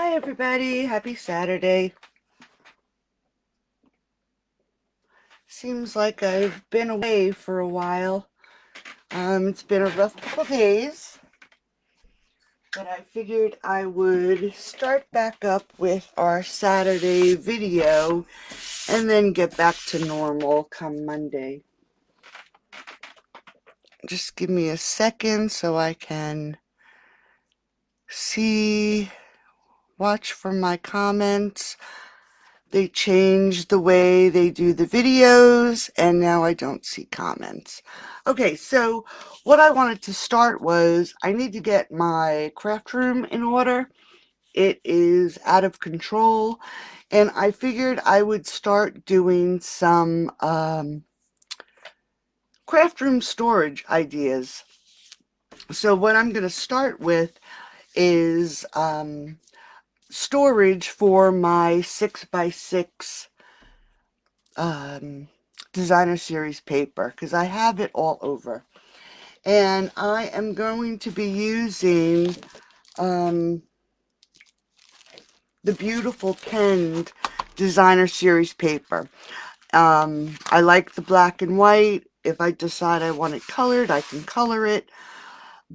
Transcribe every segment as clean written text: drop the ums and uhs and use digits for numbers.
Hi everybody, happy Saturday. Seems like I've been away for a while. It's been a rough couple days, but I figured I would start back up with our Saturday video and then get back to normal come Monday. Just give me a second so I can watch for my comments. They changed the way they do the videos, and now I don't see comments. Okay, so what I wanted to start was I need to get my craft room in order. It is out of control, and I figured I would start doing some craft room storage ideas. So what I'm going to start with is storage for my 6x6 designer series paper, because I have it all over, and I am going to be using the beautiful penned designer series paper. I like the black and white. If I decide I want it colored, I can color it,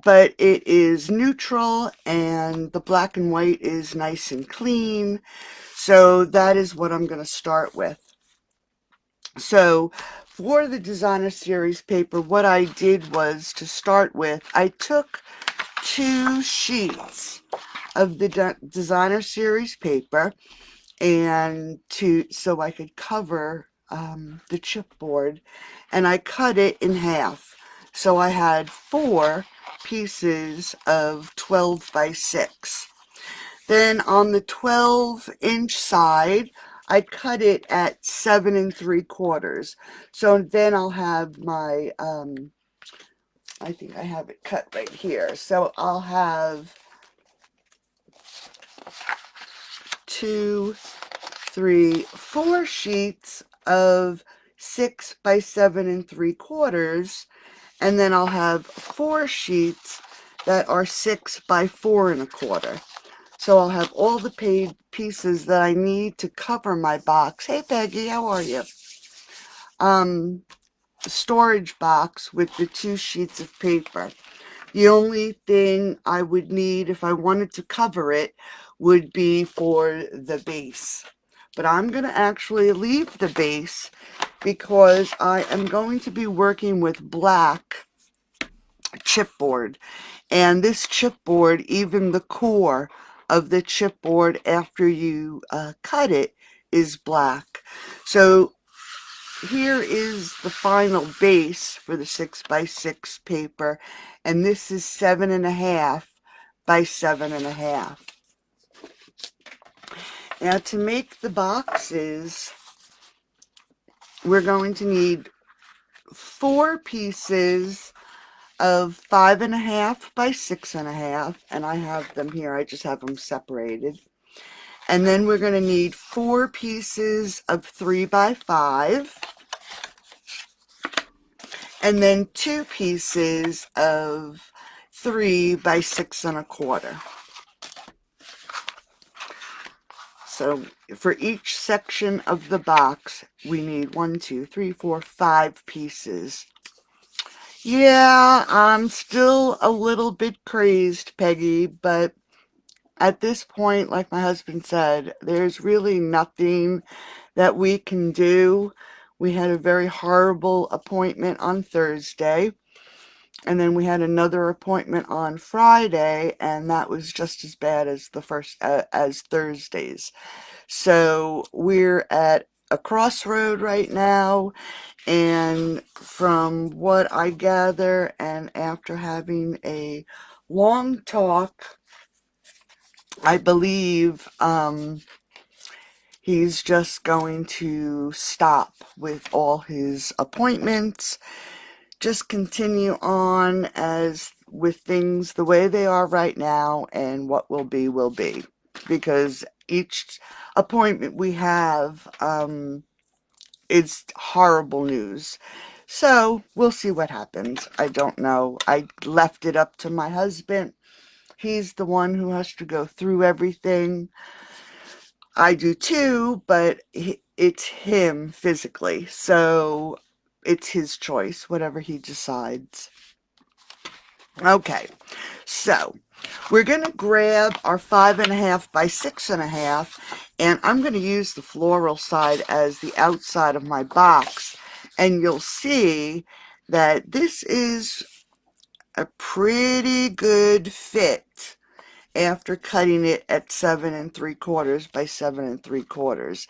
but it is neutral and the black and white is nice and clean. So that is what I'm going to start with. So for the designer series paper, what I did was, to start with, I took 2 sheets of the designer series paper, and so I could cover the chipboard, and I cut it in half. So I had 4 pieces of 12x6. Then on the 12-inch side, I cut it at 7 3/4. So then I'll have my, I think I have it cut right here. So I'll have 2, 3, 4 sheets of 6 by 7 3/4, and then I'll have 4 sheets that are 6 by 4 1/4. So I'll have all the paid pieces that I need to cover my box. Hey Peggy, how are you? Storage box with the 2 sheets of paper. The only thing I would need if I wanted to cover it would be for the base. But I'm going to actually leave the base because I am going to be working with black chipboard. And this chipboard, even the core of the chipboard after you cut it, is black. So here is the final base for the 6x6 paper, and this is 7.5 by 7.5. Now to make the boxes, we're going to need 4 pieces of 5.5 by 6.5, and I have them here. I just have them separated. And then we're going to need 4 pieces of 3 by 5, and then 2 pieces of 3 by 6 1/4. So for each section of the box, we need 1, 2, 3, 4, 5 pieces. Yeah, I'm still a little bit crazed, Peggy, but at this point, like my husband said, there's really nothing that we can do. We had a very horrible appointment on Thursday, and then we had another appointment on Friday, and that was just as bad as the first as Thursday's. So we're at a crossroad right now, and from what I gather, and after having a long talk, I believe he's just going to stop with all his appointments, just continue on as with things the way they are right now, and what will be will be, because each appointment we have is horrible news. So we'll see what happens. I don't know. I left it up to my husband. He's the one who has to go through everything. I do too, but it's him physically, so it's his choice, whatever he decides. Okay, so we're going to grab our 5.5 by 6.5, and I'm going to use the floral side as the outside of my box, and you'll see that this is a pretty good fit after cutting it at 7 3/4 by 7 3/4.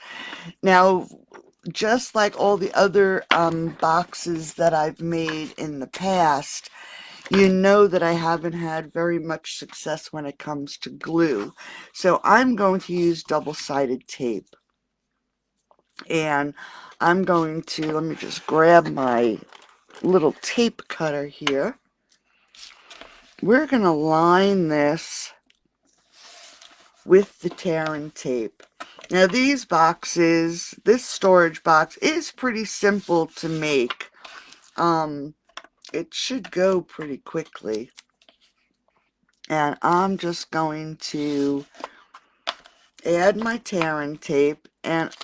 Now, just like all the other boxes that I've made in the past, you know that I haven't had very much success when it comes to glue. So I'm going to use double-sided tape. And I'm going to, let me just grab my little tape cutter here. We're going to line this with the tear and tape. Now these boxes, this storage box is pretty simple to make. It should go pretty quickly. And I'm just going to add my tear and tape, and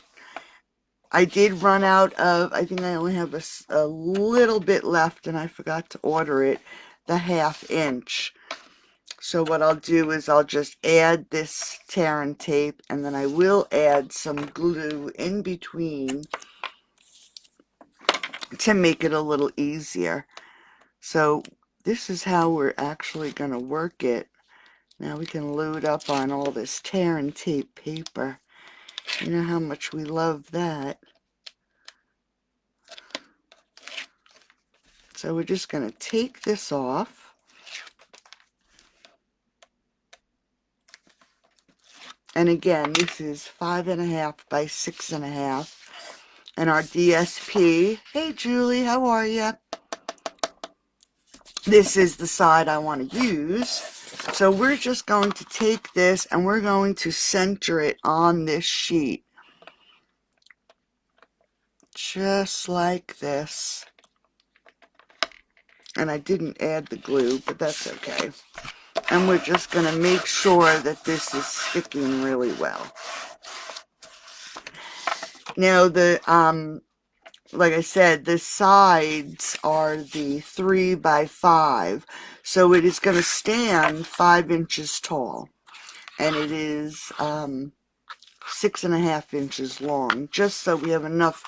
I did run out of, I think I only have a little bit left, and I forgot to order it, the 1/2 inch. So what I'll do is I'll just add this tear and tape, and then I will add some glue in between to make it a little easier. So this is how we're actually going to work it. Now we can load up on all this tear and tape paper. You know how much we love that. So we're just going to take this off. And again, this is 5.5 by 6.5. And our DSP, hey Julie, how are you? This is the side I want to use. So we're just going to take this and we're going to center it on this sheet. Just like this. And I didn't add the glue, but that's okay. And we're just going to make sure that this is sticking really well. Now like I said, the sides are the 3 by 5, so it is going to stand 5 inches tall, and it is 6.5 inches long, just so we have enough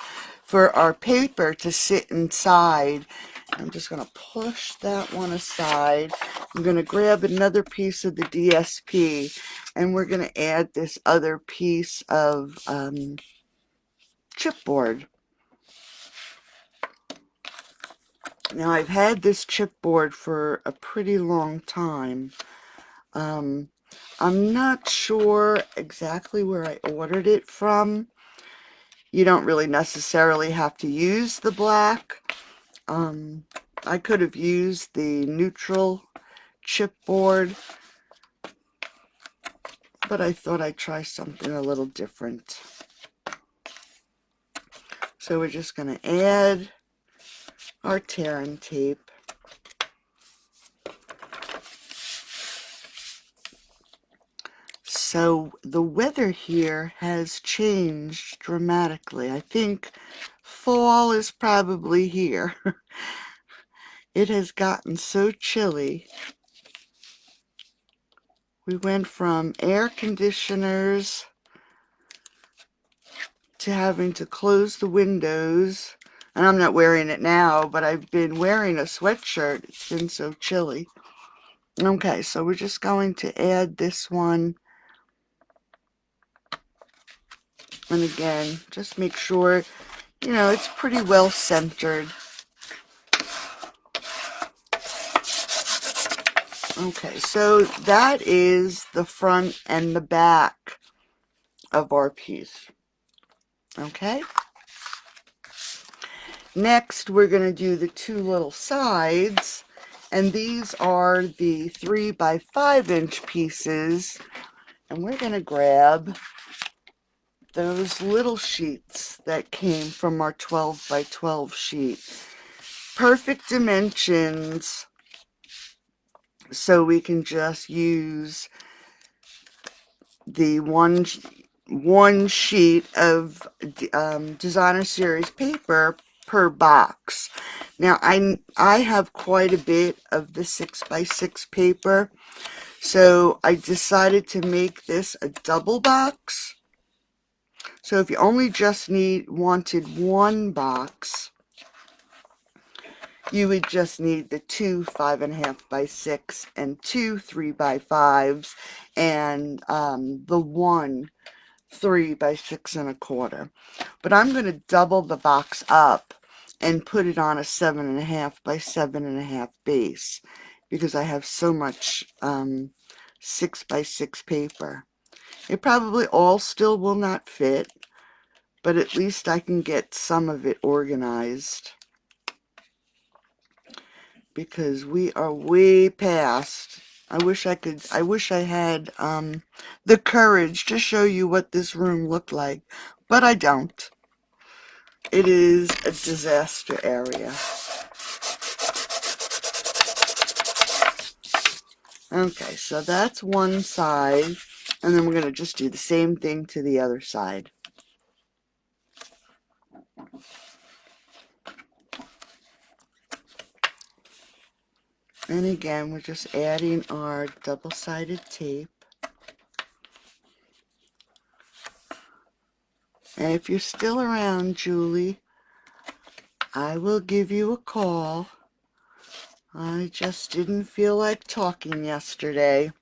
for our paper to sit inside. I'm just going to push that one aside. I'm going to grab another piece of the DSP, and we're going to add this other piece of chipboard. Now, I've had this chipboard for a pretty long time. I'm not sure exactly where I ordered it from. You don't really necessarily have to use the black. I could have used the neutral chipboard, but I thought I'd try something a little different. So we're just going to add our tear and tape. So the weather here has changed dramatically. I think fall is probably here. It has gotten so chilly. We went from air conditioners to having to close the windows. And I'm not wearing it now, but I've been wearing a sweatshirt. It's been so chilly. Okay, so we're just going to add this one. And again, just make sure, you know, it's pretty well centered. Okay, so that is the front and the back of our piece. Okay. Next, we're going to do the two little sides, and these are the 3 by 5 inch pieces, and we're going to grab those little sheets that came from our 12 by 12 sheet. Perfect dimensions. So we can just use the one sheet of designer series paper per box. Now I have quite a bit of the 6x6 paper, so I decided to make this a double box. So if you only just wanted one box, you would just need the two 5.5 by 6 and two 3 by 5s and the one 3 by 6 1/4. But I'm going to double the box up and put it on a 7.5 by 7.5 base because I have so much 6 by 6 paper. It probably all still will not fit, but at least I can get some of it organized because we are way past. I wish I had the courage to show you what this room looked like, but I don't. It is a disaster area. Okay, so that's one side, and then we're going to just do the same thing to the other side. And again, we're just adding our double-sided tape. And if you're still around, Julie, I will give you a call. I just didn't feel like talking yesterday.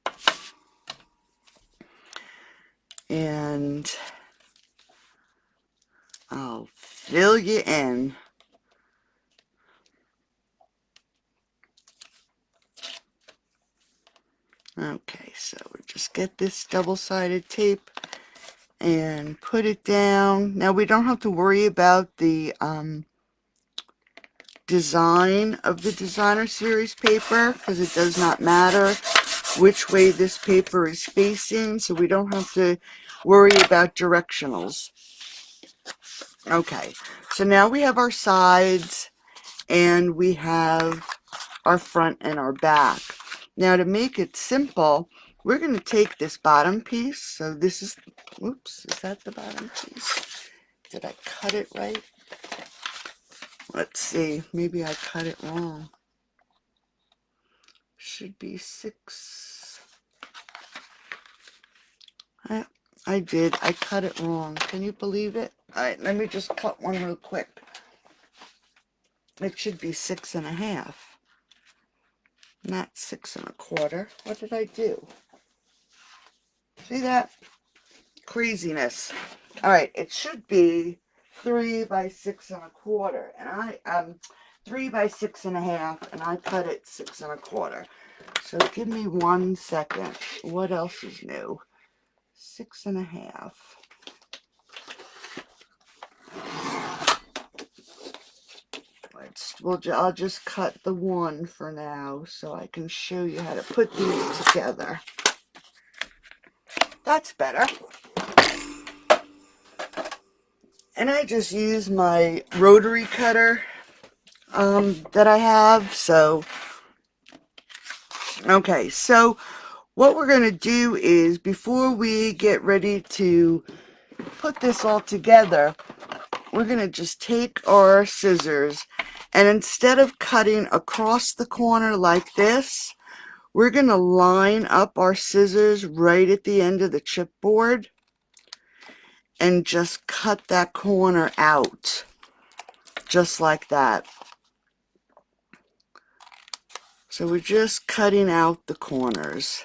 And I'll fill you in. Okay, so we just get this double-sided tape and put it down. Now we don't have to worry about the design of the designer series paper because it does not matter which way this paper is facing, so we don't have to worry about directionals. Okay, so now we have our sides and we have our front and our back. Now to make it simple, we're going to take this bottom piece. So this is, oops, is that the bottom piece? Did I cut it right? Let's see, maybe I cut it wrong. Should be 6. I did. I cut it wrong. Can you believe it? All right, let me just cut one real quick. It should be 6.5, not 6 1/4. What did I do? See that? Craziness. All right, it should be 3 by 6 1/4, and I 3 by 6.5, and I cut it 6 1/4. So give me 1 second. What else is new? 6.5. I'll just cut the one for now so I can show you how to put these together. That's better. And I just use my rotary cutter that I have. So, okay, so what we're going to do is before we get ready to put this all together, we're going to just take our scissors and instead of cutting across the corner like this, we're going to line up our scissors right at the end of the chipboard and just cut that corner out, just like that. So we're just cutting out the corners.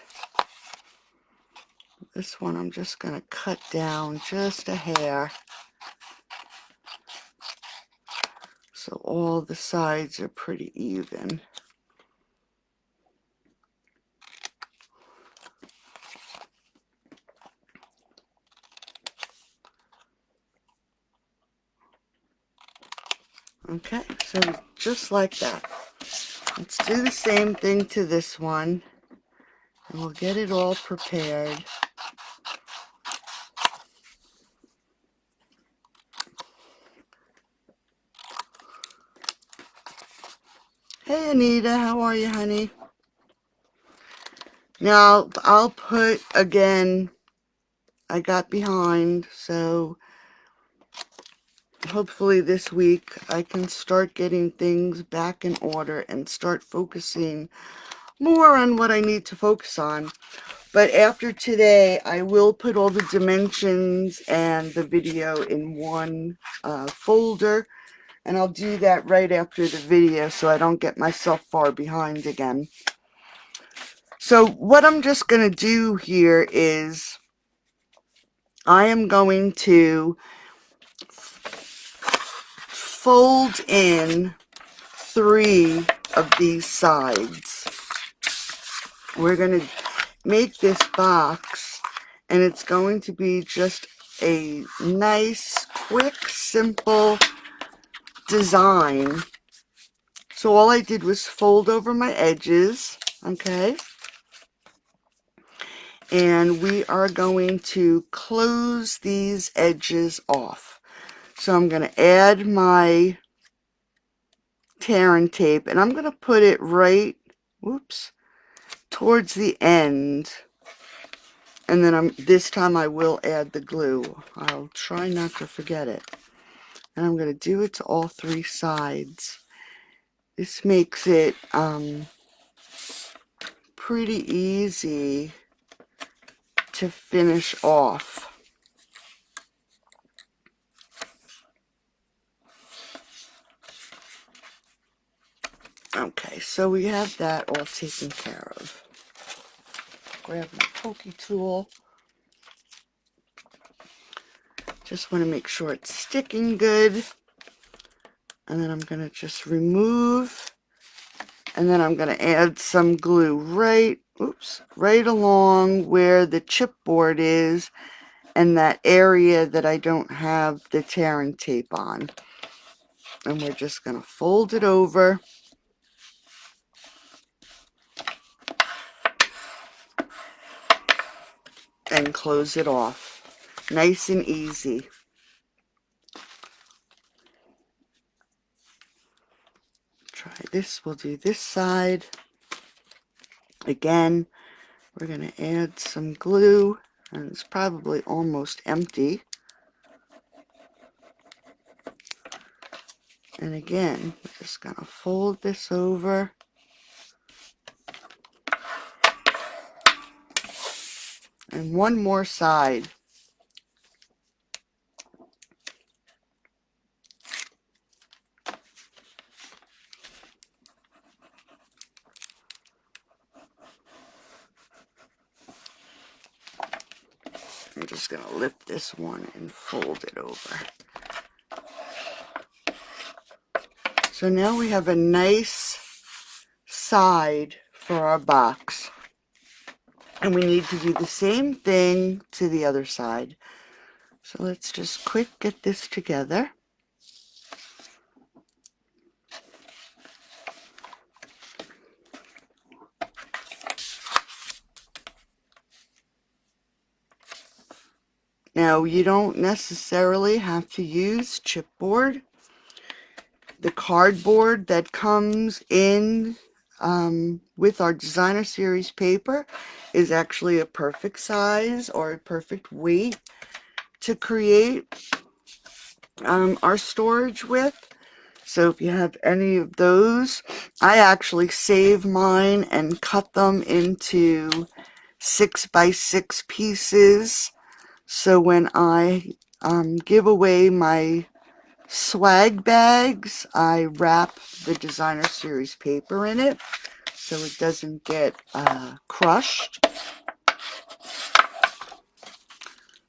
This one I'm just going to cut down just a hair so all the sides are pretty even. Okay, so just like that. Let's do the same thing to this one, and we'll get it all prepared. Hey Anita, how are you, honey? Now, I'll put, again, I got behind, so hopefully this week I can start getting things back in order and start focusing more on what I need to focus on. But after today, I will put all the dimensions and the video in one folder, and I'll do that right after the video so I don't get myself far behind again. So what I'm just going to do here is I am going to fold in 3 of these sides. We're going to make this box, and it's going to be just a nice, quick, simple design. So all I did was fold over my edges, okay? And we are going to close these edges off. So I'm going to add my tear and tape, and I'm going to put it right, whoops, towards the end. And then this time I will add the glue. I'll try not to forget it. And I'm going to do it to all 3 sides. This makes it pretty easy to finish off. Okay, so we have that all taken care of. Grab my pokey tool. Just want to make sure it's sticking good. And then I'm going to just remove, and then I'm going to add some glue right along where the chipboard is and that area that I don't have the tear and tape on. And we're just going to fold it over. And close it off. Nice and easy. Try this. We'll do this side. Again, we're going to add some glue, and it's probably almost empty. And again, we're just going to fold this over. And one more side. I'm just going to lift this one and fold it over. So now we have a nice side for our box. And we need to do the same thing to the other side. So let's just quick get this together. Now, you don't necessarily have to use chipboard. The cardboard that comes in with our designer series paper is actually a perfect size or a perfect weight to create our storage with. So if you have any of those, I actually save mine and cut them into 6x6 pieces. So when I give away my swag bags, I wrap the designer series paper in it so it doesn't get crushed.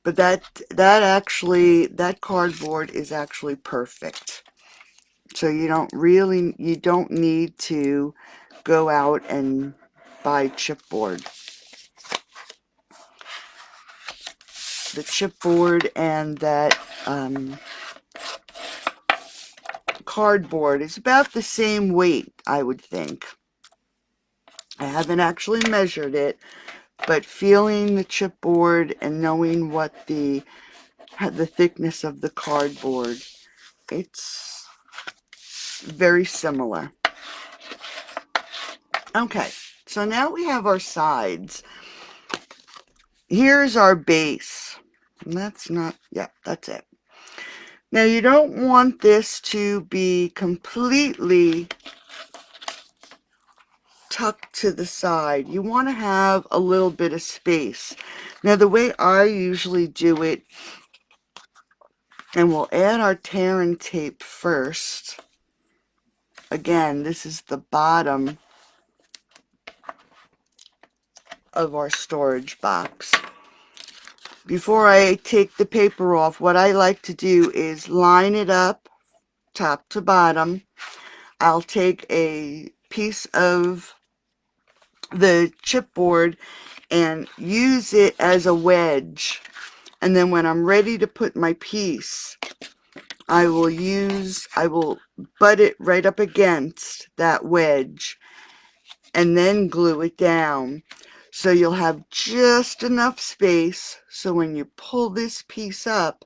But that cardboard is actually perfect. So you don't need to go out and buy chipboard. The chipboard and that cardboard is about the same weight, I would think. I haven't actually measured it, but feeling the chipboard and knowing what the thickness of the cardboard, it's very similar. Okay, So now we have our sides. Here's our base. And that's not, yeah, that's it. Now you don't want this to be completely tucked to the side. You want to have a little bit of space. Now the way I usually do it, and we'll add our tear and tape first. Again, this is the bottom of our storage box. Before I take the paper off, what I like to do is line it up top to bottom. I'll take a piece of the chipboard and use it as a wedge, and then when I'm ready to put my piece, I will butt it right up against that wedge and then glue it down. So you'll have just enough space so when you pull this piece up,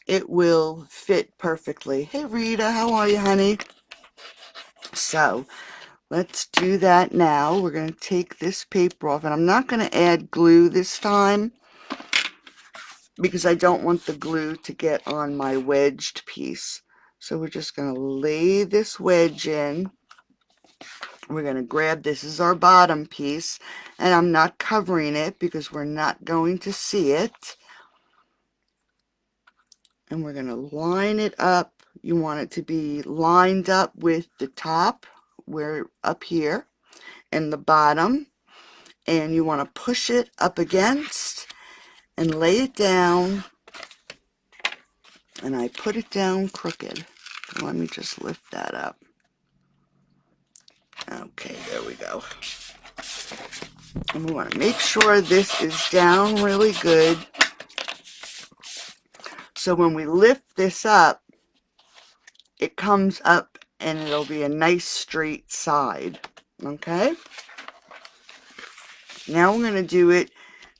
it will fit perfectly. Hey Rita, how are you, honey? So let's do that now. We're going to take this paper off, and I'm not going to add glue this time because I don't want the glue to get on my wedged piece. So we're just going to lay this wedge in. We're going to grab, this is our bottom piece, and I'm not covering it because we're not going to see it. And we're going to line it up. You want it to be lined up with the top, where up here, and the bottom. And you want to push it up against and lay it down. And I put it down crooked. Let me just lift that up. Okay, there we go. And we want to make sure this is down really good. So when we lift this up, it comes up and it'll be a nice straight side. Okay? Now we're going to do it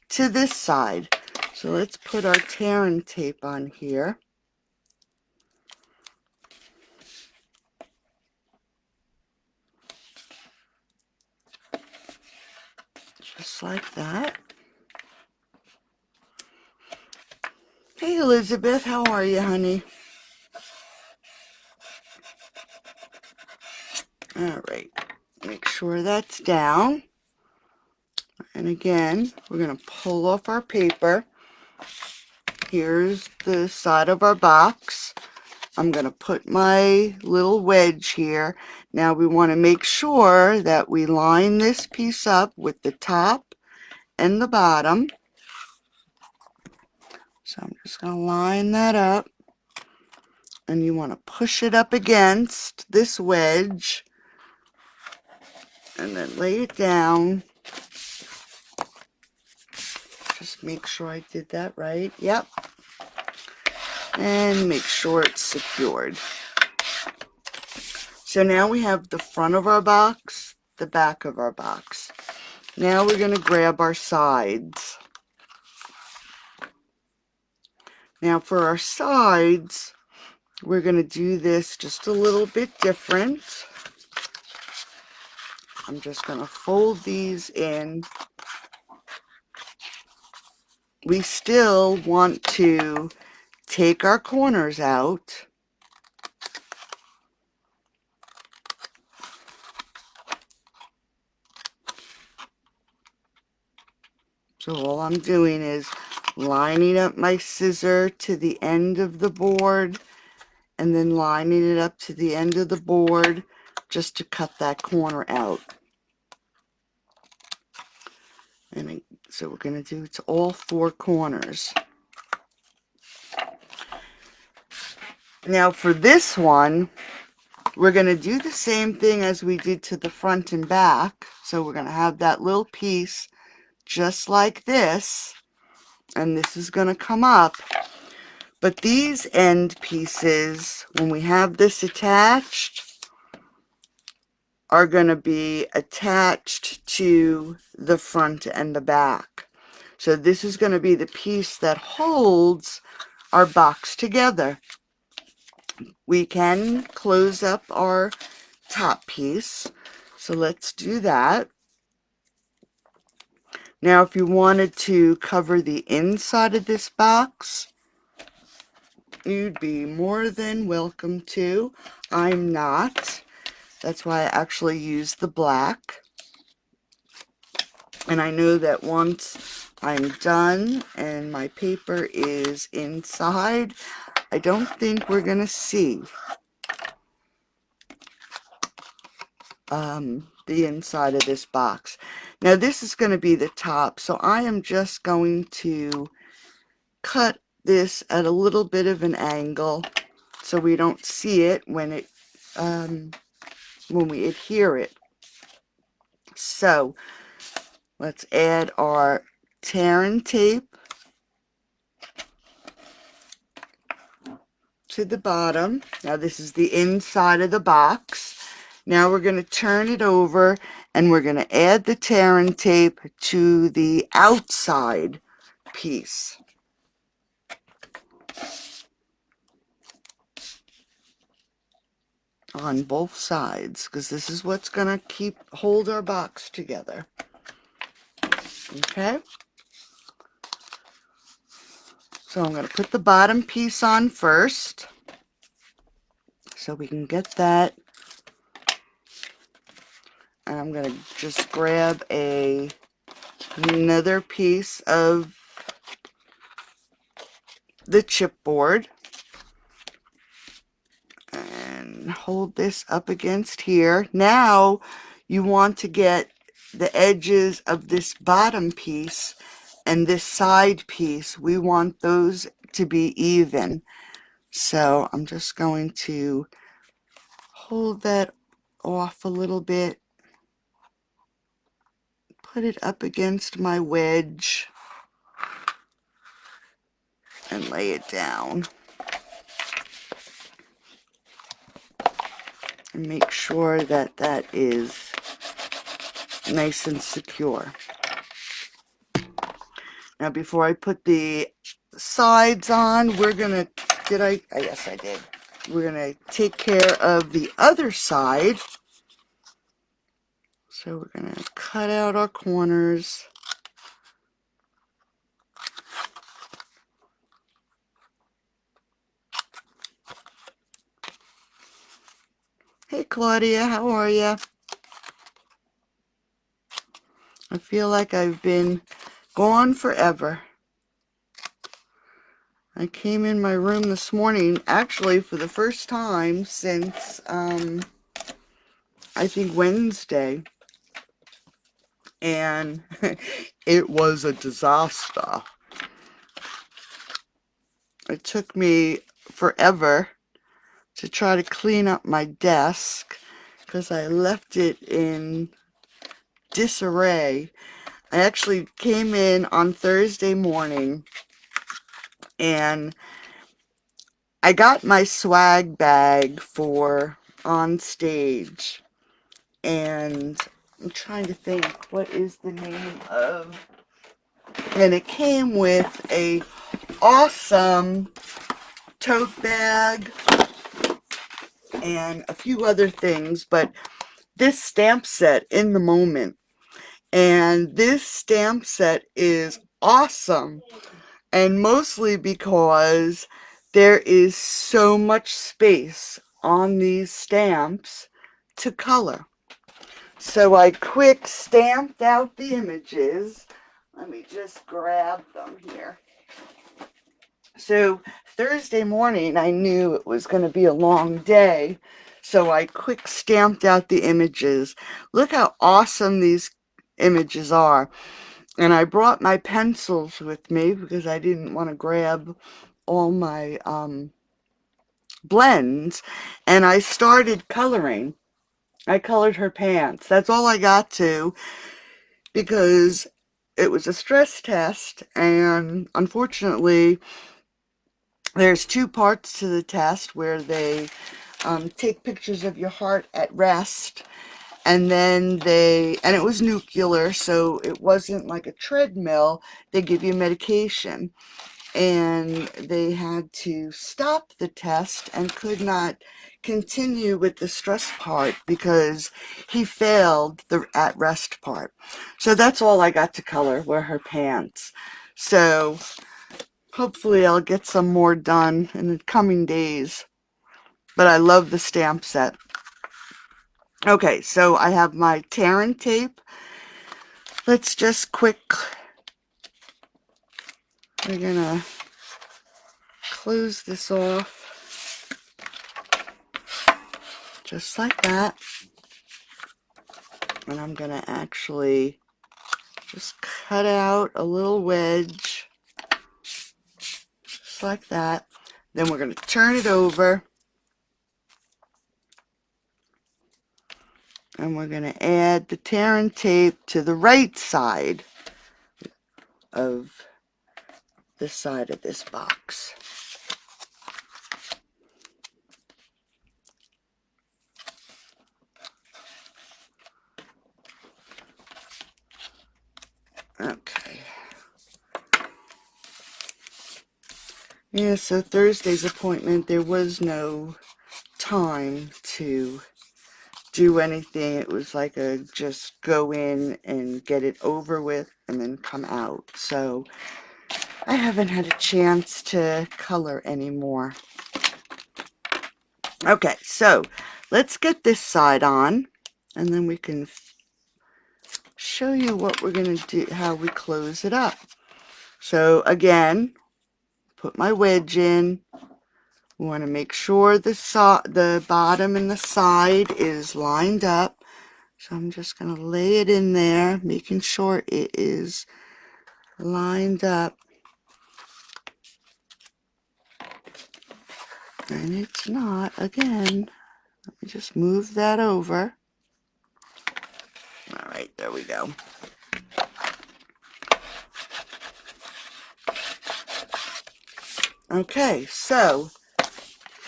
to this side. So let's put our tear and tape on here. Just like that. Hey Elizabeth, how are you, honey? All right, make sure that's down. And again, we're going to pull off our paper. Here's the side of our box. I'm going to put my little wedge here. Now we want to make sure that we line this piece up with the top and the bottom. So I'm just going to line that up. And you want to push it up against this wedge. And then lay it down. Just make sure I did that right. Yep. And make sure it's secured. So now we have the front of our box, the back of our box. Now we're going to grab our sides. Now for our sides, we're going to do this just a little bit different. I'm just going to fold these in. We still want to take our corners out. So all I'm doing is lining up my scissor to the end of the board and then lining it up to the end of the board just to cut that corner out. And so we're going to do it to all four corners. Now for this one, we're going to do the same thing as we did to the front and back. So we're going to have that little piece just like this, and this is going to come up. But these end pieces, when we have this attached, are going to be attached to the front and the back. So this is going to be the piece that holds our box together. We can close up our top piece. So let's do that. Now, if you wanted to cover the inside of this box, you'd be more than welcome to. I'm not. That's why I actually use the black. And I know that once I'm done and my paper is inside, I don't think we're going to see the inside of this box. Now this is going to be the top, so I am just going to cut this at a little bit of an angle so we don't see it when we adhere it. So let's add our tearing tape to the bottom. Now this is the inside of the box. Now we're going to turn it over and we're going to add the tearing tape to the outside piece. On both sides, because this is what's going to hold our box together. Okay? So I'm going to put the bottom piece on first so we can get that. And I'm going to just grab another piece of the chipboard and hold this up against here. Now you want to get the edges of this bottom piece and this side piece. We want those to be even. So I'm just going to hold that off a little bit, put it up against my wedge, and lay it down. And make sure that that is nice and secure. Now before I put the sides on, we're gonna, yes I did. We're gonna take care of the other side. So we're gonna cut out our corners. Hey Claudia, how are you? I feel like I've been gone forever. I came in my room this morning, actually for the first time since, I think Wednesday. And it was a disaster. It took me forever to try to clean up my desk because I left it in disarray. I actually came in on Thursday morning and I got my swag bag for on stage, and I'm trying to think what is the name of, and it came with a awesome tote bag and a few other things, but this stamp set in the moment, and this stamp set is awesome, and mostly because there is so much space on these stamps to color. So I quick stamped out the images. Let me just grab them here. So Thursday morning, I knew it was going to be a long day, so I quick stamped out the images. Look how awesome these images are. And I brought my pencils with me because I didn't want to grab all my blends. And I started coloring. I colored her pants. That's all I got to, because it was a stress test, and unfortunately there's two parts to the test where they take pictures of your heart at rest, and then and it was nuclear, so it wasn't like a treadmill. They give you medication, and they had to stop the test and could not continue with the stress part because he failed the at rest part. So that's all I got to color were her pants. So hopefully I'll get some more done in the coming days. But I love the stamp set. Okay, so I have my tear and tape. Let's just we're gonna close this off just like that. And I'm gonna actually just cut out a little wedge just like that. Then we're gonna turn it over and we're gonna add the tear and tape to the right side of this side of this box. Okay. Yeah, so Thursday's appointment, there was no time to do anything. It was like a just go in and get it over with and then come out. So I haven't had a chance to color anymore. Okay, so let's get this side on and then we can show you what we're going to do, how we close it up. So again, put my wedge in. We want to make sure the bottom and the side is lined up. So I'm just going to lay it in there, making sure it is lined up. And it's not. Again, let me just move that over. All right, there we go. Okay, so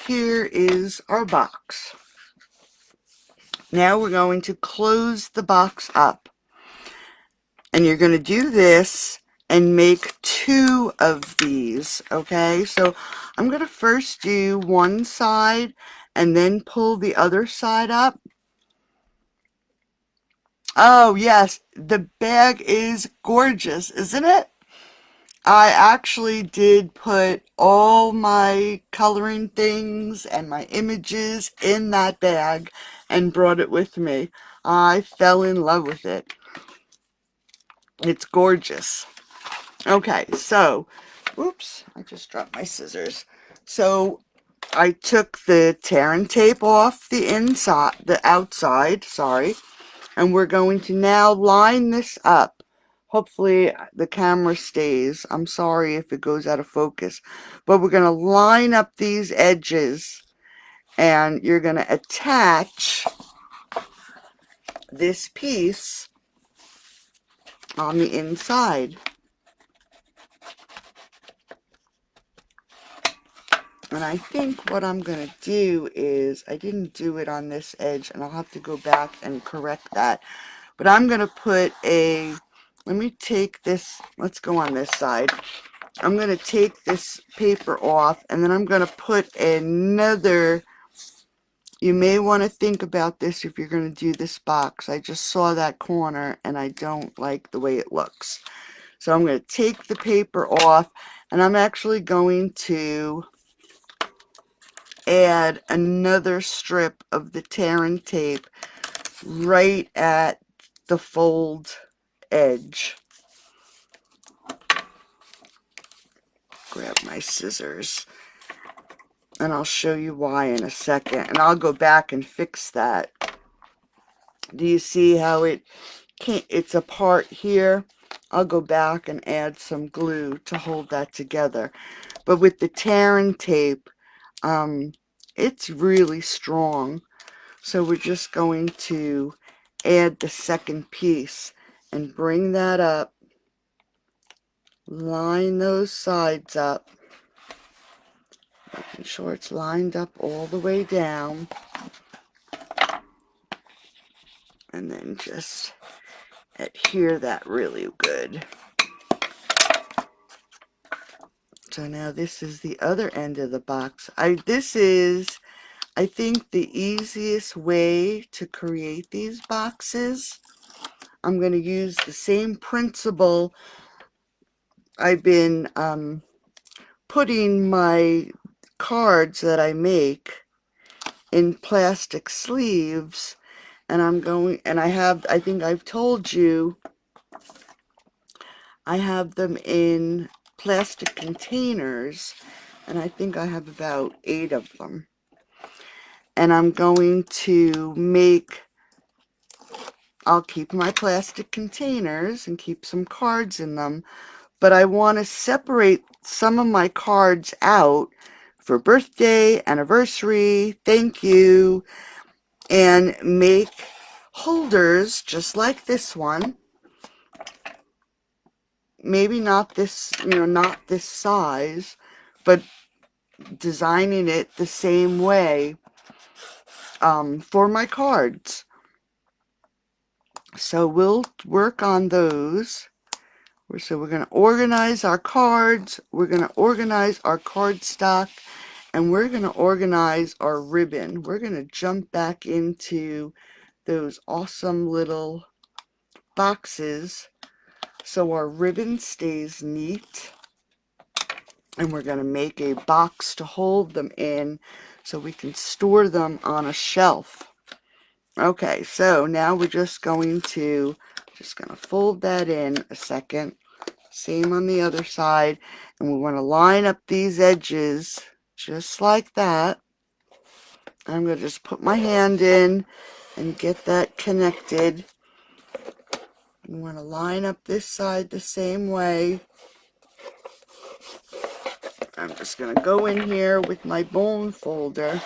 here is our box. Now we're going to close the box up. And you're going to do this and make 2 of these, okay? So I'm going to first do one side and then pull the other side up. Oh, yes, the bag is gorgeous, isn't it? I actually did put all my coloring things and my images in that bag and brought it with me. I fell in love with it. It's gorgeous. Okay, so, oops, I just dropped my scissors. So I took the tear and tape off the inside, the outside, sorry, and we're going to now line this up. Hopefully the camera stays. I'm sorry if it goes out of focus, but we're going to line up these edges and you're going to attach this piece on the inside. And I think what I'm going to do is, I didn't do it on this edge, and I'll have to go back and correct that. But I'm going to put a, let me take this, let's go on this side. I'm going to take this paper off, and then I'm going to put another, you may want to think about this if you're going to do this box. I just saw that corner, and I don't like the way it looks. So I'm going to take the paper off, and I'm actually going to add another strip of the tear and tape right at the fold edge. Grab my scissors and I'll show you why in a second, and I'll go back and fix that. Do you see how it's apart here? I'll go back and add some glue to hold that together. But with the tear and tape, it's really strong. So we're just going to add the second piece and bring that up, line those sides up, making sure it's lined up all the way down, and then just adhere that really good. So now this is the other end of the box. This is, I think, the easiest way to create these boxes. I'm going to use the same principle. I've been putting my cards that I make in plastic sleeves, and I think I've told you, I have them in plastic containers, and I think I have about 8 of them. And I'm going to I'll keep my plastic containers and keep some cards in them, but I want to separate some of my cards out for birthday, anniversary, thank you, and make holders just like this one. Maybe not this, not this size, but designing it the same way for my cards. So we'll work on those. So we're going to organize our cards, we're going to organize our cardstock, and we're going to organize our ribbon. We're going to jump back into those awesome little boxes so our ribbon stays neat. And we're going to make a box to hold them in so we can store them on a shelf. Okay, so now we're just going to fold that in a second. Same on the other side. And we want to line up these edges just like that. I'm going to just put my hand in and get that connected. We want to line up this side the same way. I'm just going to go in here with my bone folder.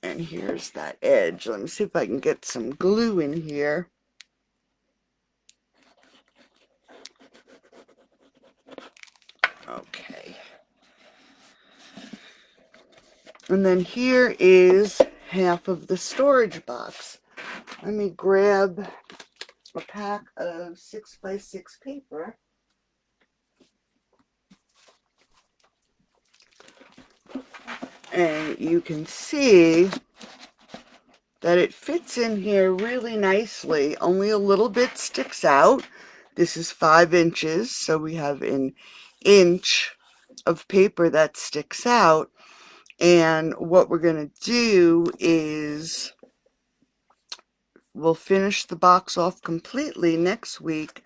And here's that edge. Let me see if I can get some glue in here. Okay. And then here is half of the storage box. Let me grab a pack of 6x6 paper. And you can see that it fits in here really nicely. Only a little bit sticks out. This is 5 inches, so we have an inch of paper that sticks out. And what we're going to do is we'll finish the box off completely next week.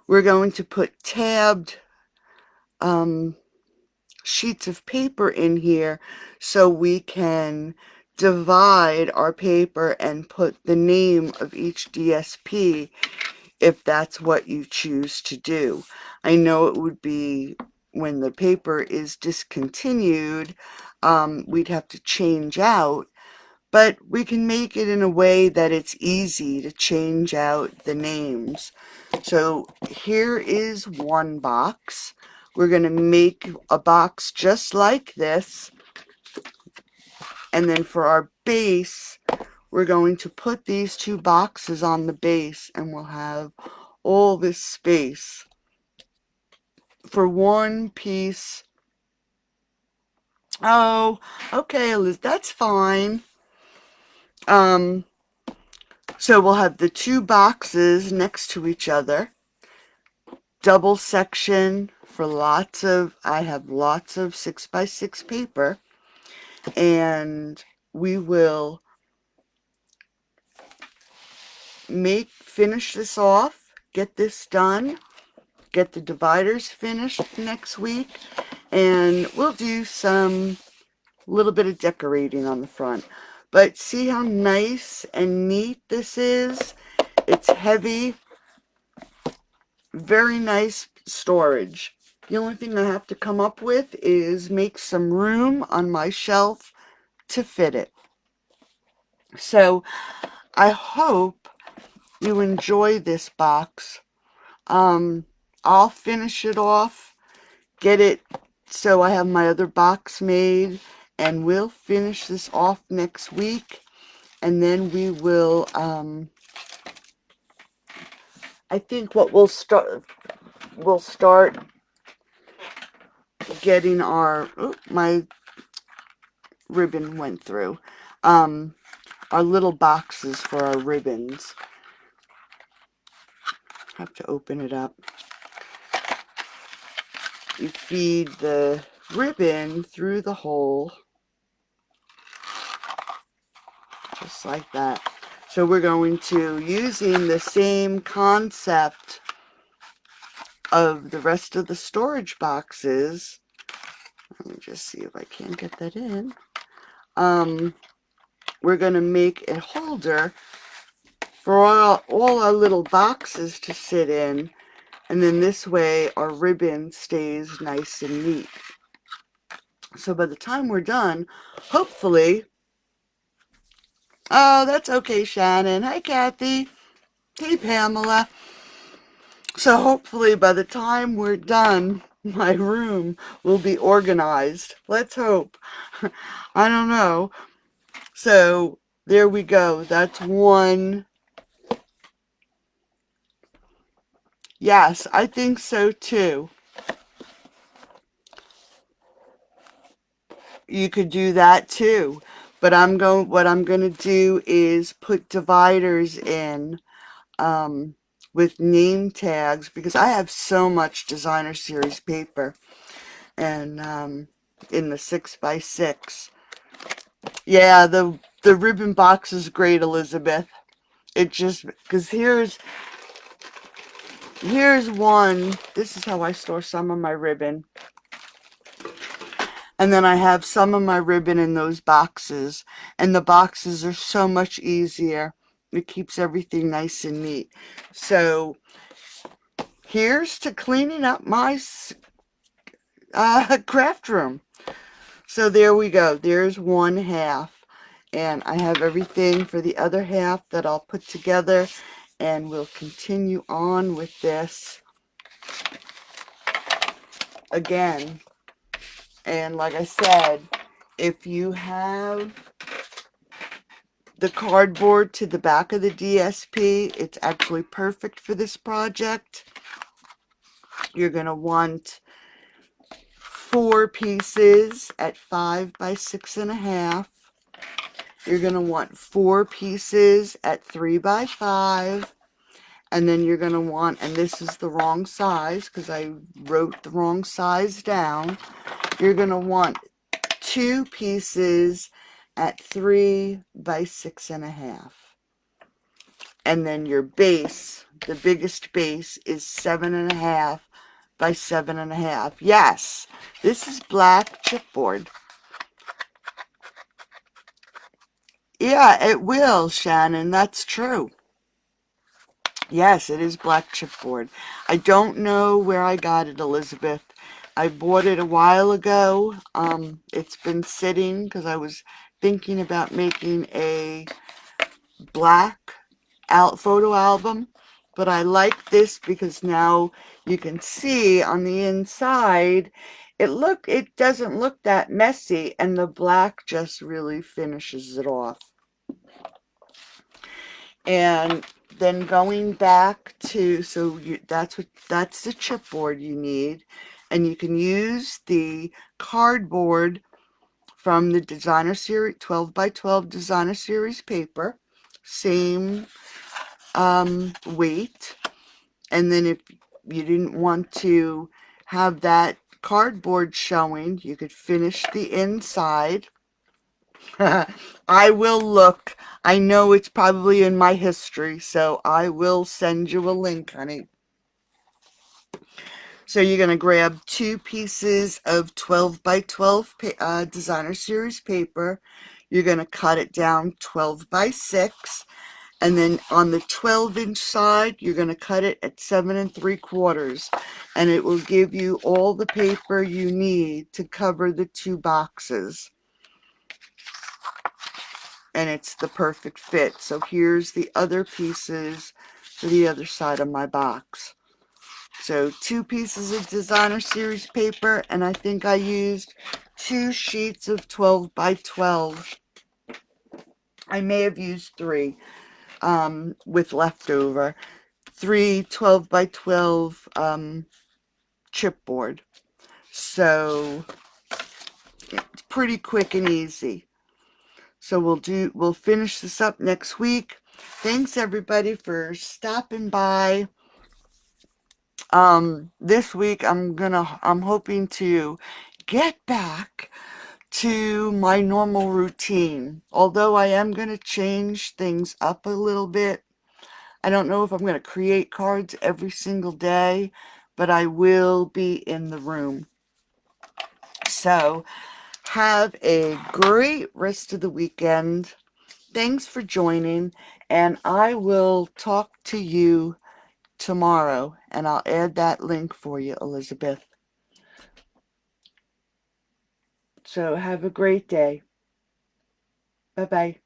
We're going to put tabbed sheets of paper in here so we can divide our paper and put the name of each DSP if that's what you choose to do. I know it would be when the paper is discontinued, we'd have to change out, but we can make it in a way that it's easy to change out the names. So here is one box. We're going to make a box just like this. And then for our base, we're going to put these 2 boxes on the base, and we'll have all this space for one piece. Oh, okay, Liz, that's fine. So we'll have the 2 boxes next to each other. Double section for I have lots of 6x6 paper, and we will finish this off, get this done, get the dividers finished next week, and we'll do some little bit of decorating on the front. But see how nice and neat this is? It's heavy, very nice storage. The only thing I have to come up with is make some room on my shelf to fit it. So I hope you enjoy this box. I'll finish it off, get it so I have my other box made, and we'll finish this off next week. And then we will, I think what we'll start getting our, my ribbon went through, our little boxes for our ribbons. Have to open it up. You feed the ribbon through the hole, just like that. So we're going to, using the same concept of the rest of the storage boxes, let me just see if I can get that in. We're going to make a holder for all our little boxes to sit in, and then this way our ribbon stays nice and neat. So by the time we're done, hopefully, oh, that's okay, Shannon. Hi, Kathy. Hey, Pamela. So hopefully by the time we're done, my room will be organized. Let's hope. I don't know. So there we go. That's one. Yes, I think so too. You could do that too. But what I'm going to do is put dividers in with name tags, because I have so much designer series paper, and in the 6x6. Yeah, the ribbon box is great, Elizabeth. It just, because here's one. This is how I store some of my ribbon. And then I have some of my ribbon in those boxes. And the boxes are so much easier. It keeps everything nice and neat. So here's to cleaning up my craft room. So there we go. There's one half. And I have everything for the other half that I'll put together. And we'll continue on with this again. And like I said, if you have the cardboard to the back of the DSP, it's actually perfect for this project. You're going to want 4 pieces at 5 by 6.5. You're going to want 4 pieces at 3 by 5. And then you're going to want, and this is the wrong size because I wrote the wrong size down. You're going to want 2 pieces at 3 by 6.5. And then your base, the biggest base, is 7.5 by 7.5. Yes, this is black chipboard. Yeah, it will, Shannon. That's true. Yes, it is black chipboard. I don't know where I got it, Elizabeth. I bought it a while ago. It's been sitting because I was thinking about making a black photo album. But I like this because now you can see on the inside, it doesn't look that messy, and the black just really finishes it off. And then going back to, that's the chipboard you need, and you can use the cardboard from the designer series 12 by 12 designer series paper, same weight. And then if you didn't want to have that cardboard showing, you could finish the inside. I will look. I know it's probably in my history, so I will send you a link, honey. So you're going to grab 2 pieces of 12 by 12 designer series paper. You're going to cut it down 12 by 6. And then on the 12-inch side, you're going to cut it at 7 3/4. And it will give you all the paper you need to cover the 2 boxes. And it's the perfect fit. So here's the other pieces for the other side of my box. So 2 pieces of designer series paper, and I think I used 2 sheets of 12 by 12. I may have used 3 with leftover. 3 12 by 12 chipboard. So it's pretty quick and easy. So we'll finish this up next week. Thanks everybody for stopping by. This week I'm hoping to get back to my normal routine. Although I am going to change things up a little bit. I don't know if I'm going to create cards every single day, but I will be in the room. So, have a great rest of the weekend. Thanks for joining, and I will talk to you tomorrow, and I'll add that link for you, Elizabeth. So, have a great day. Bye-bye.